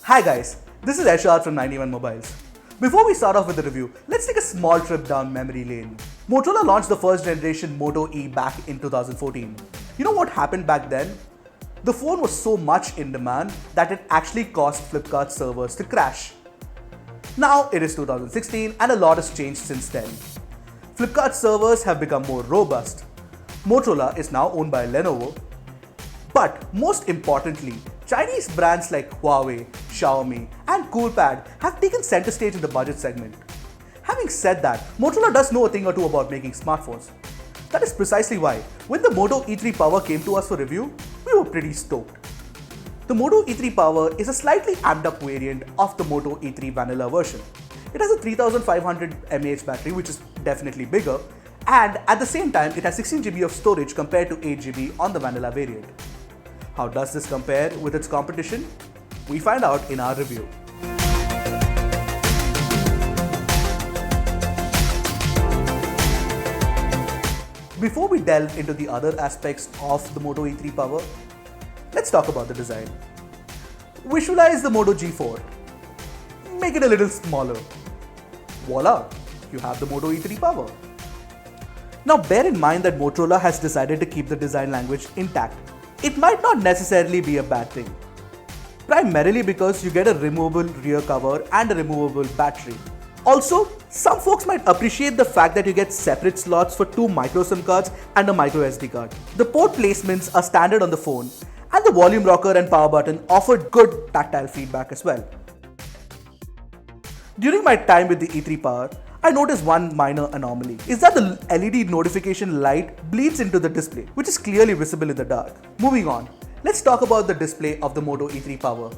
Hi guys, this is Ershad from 91 Mobiles. Before we start off with the review, let's take a small trip down memory lane. Motorola launched the first generation Moto E back in 2014. You know what happened back then? The phone was so much in demand that it actually caused Flipkart servers to crash. Now it is 2016 and a lot has changed since then. Flipkart servers have become more robust. Motorola is now owned by Lenovo. But most importantly, Chinese brands like Huawei, Xiaomi and Coolpad have taken center stage in the budget segment. Having said that, Motorola does know a thing or two about making smartphones. That is precisely why, when the Moto E3 Power came to us for review, we were pretty stoked. The Moto E3 Power is a slightly amped up variant of the Moto E3 vanilla version. It has a 3500 mAh battery, which is definitely bigger, and at the same time it has 16GB of storage compared to 8GB on the vanilla variant. How does this compare with its competition? We find out in our review. Before we delve into the other aspects of the Moto E3 Power, let's talk about the design. Visualize the Moto G4. Make it a little smaller. Voila! You have the Moto E3 Power. Now bear in mind that Motorola has decided to keep the design language intact. It might not necessarily be a bad thing, primarily because you get a removable rear cover and a removable battery. Also, some folks might appreciate the fact that you get separate slots for two micro SIM cards and a micro SD card. The port placements are standard on the phone, and the volume rocker and power button offered good tactile feedback as well. During my time with the E3 Power, I noticed one minor anomaly, is that the LED notification light bleeds into the display, which is clearly visible in the dark. Moving on, let's talk about the display of the Moto E3 Power.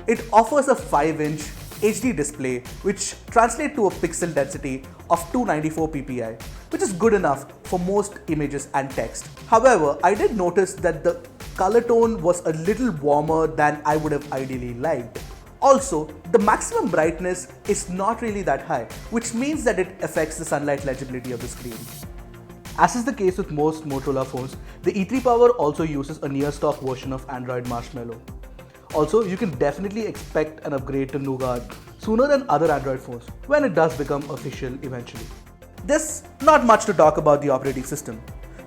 It offers a 5-inch HD display which translates to a pixel density of 294 ppi, which is good enough for most images and text. However, I did notice that the color tone was a little warmer than I would have ideally liked. Also, the maximum brightness is not really that high, which means that it affects the sunlight legibility of the screen. As is the case with most Motorola phones, the E3 Power also uses a near-stock version of Android Marshmallow. Also, you can definitely expect an upgrade to Nougat sooner than other Android phones when it does become official eventually. There's not much to talk about the operating system.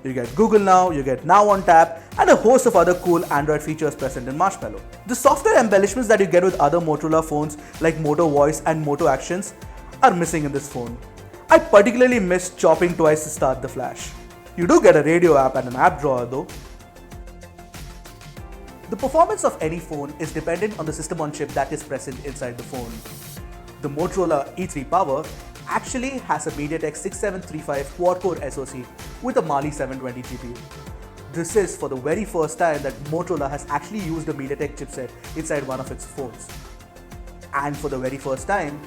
You get Google Now, you get Now on Tap, and a host of other cool Android features present in Marshmallow. The software embellishments that you get with other Motorola phones like Moto Voice and Moto Actions are missing in this phone. I particularly miss chopping twice to start the flash. You do get a radio app and an app drawer though. The performance of any phone is dependent on the system on chip that is present inside the phone. The Motorola E3 Power actually has a MediaTek 6735 quad-core SoC with a Mali 720 GPU. This is for the very first time that Motorola has actually used a MediaTek chipset inside one of its phones. And for the very first time,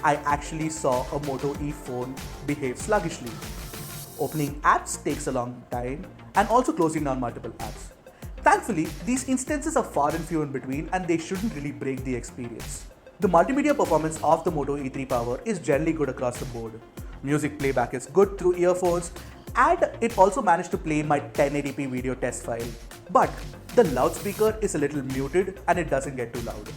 I actually saw a Moto E phone behave sluggishly. Opening apps takes a long time and also closing down multiple apps. Thankfully, these instances are far and few in between and they shouldn't really break the experience. The multimedia performance of the Moto E3 Power is generally good across the board. Music playback is good through earphones, and it also managed to play my 1080p video test file. But the loudspeaker is a little muted and it doesn't get too loud.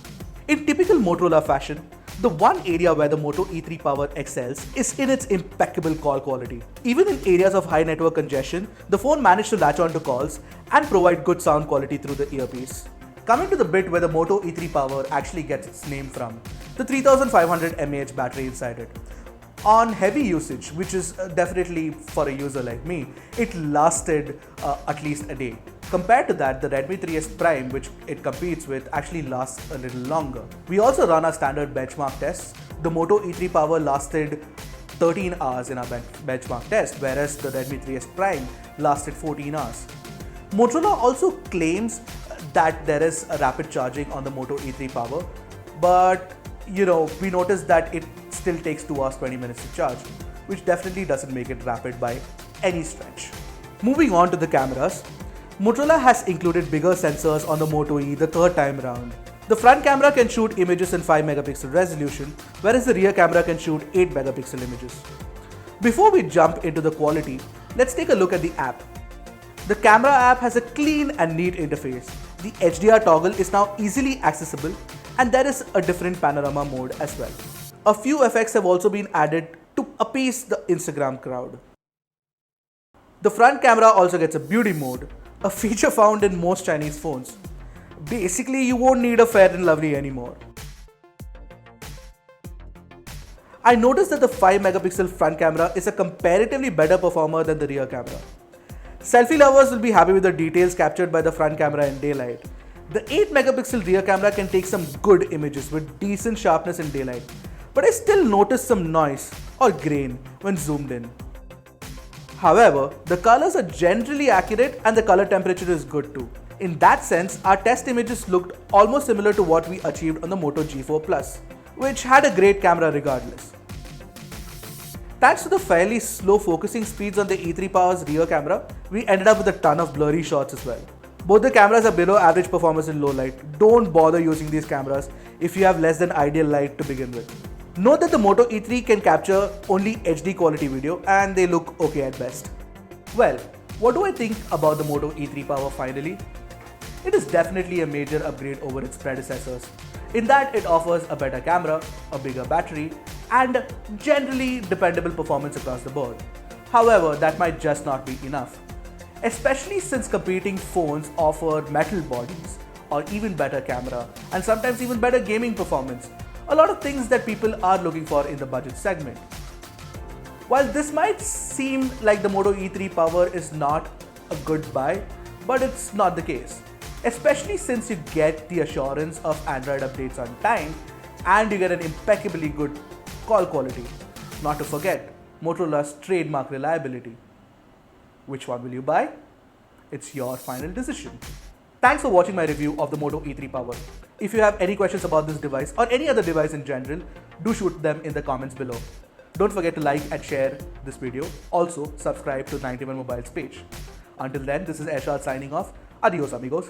In typical Motorola fashion, the one area where the Moto E3 Power excels is in its impeccable call quality. Even in areas of high network congestion, the phone managed to latch on to calls and provide good sound quality through the earpiece. Coming to the bit where the Moto E3 Power actually gets its name from, the 3500 mAh battery inside it. On heavy usage, which is definitely for a user like me, it lasted at least a day. Compared to that, the Redmi 3S Prime, which it competes with, actually lasts a little longer. We also run our standard benchmark tests. The Moto E3 Power lasted 13 hours in our benchmark test, whereas the Redmi 3S Prime lasted 14 hours. Motorola also claims that there is a rapid charging on the Moto E3 Power, but we noticed that it still takes 2 hours 20 minutes to charge, which definitely doesn't make it rapid by any stretch. Moving on to the cameras, Motorola has included bigger sensors on the Moto E the third time round. The front camera can shoot images in 5 megapixel resolution, whereas the rear camera can shoot 8 megapixel images. Before we jump into the quality, let's take a look at the app. The camera app has a clean and neat interface. The HDR toggle is now easily accessible and there is a different panorama mode as well. A few effects have also been added to appease the Instagram crowd. The front camera also gets a beauty mode, a feature found in most Chinese phones. Basically, you won't need a Fair and Lovely anymore. I noticed that the 5 megapixel front camera is a comparatively better performer than the rear camera. Selfie lovers will be happy with the details captured by the front camera in daylight. The 8 megapixel rear camera can take some good images with decent sharpness in daylight, but I still noticed some noise or grain when zoomed in. However, the colors are generally accurate and the color temperature is good too. In that sense, our test images looked almost similar to what we achieved on the Moto G4 Plus, which had a great camera regardless. Thanks to the fairly slow focusing speeds on the E3 Power's rear camera, we ended up with a ton of blurry shots as well. Both the cameras are below average performance in low light. Don't bother using these cameras if you have less than ideal light to begin with. Note that the Moto E3 can capture only HD quality video and they look okay at best. Well, what do I think about the Moto E3 Power finally? It is definitely a major upgrade over its predecessors, in that it offers a better camera, a bigger battery, and generally dependable performance across the board. However, that might just not be enough, especially since competing phones offer metal bodies or even better camera and sometimes even better gaming performance, a lot of things that people are looking for in the budget segment. While this might seem like the Moto E3 Power is not a good buy, but it's not the case, especially since you get the assurance of Android updates on time and you get an impeccably good call quality. Not to forget, Motorola's trademark reliability. Which one will you buy? It's your final decision. Thanks for watching my review of the Moto E3 Power. If you have any questions about this device or any other device in general, do shoot them in the comments below. Don't forget to like and share this video. Also, subscribe to 91 Mobile's page. Until then, this is Ershad signing off. Adios amigos.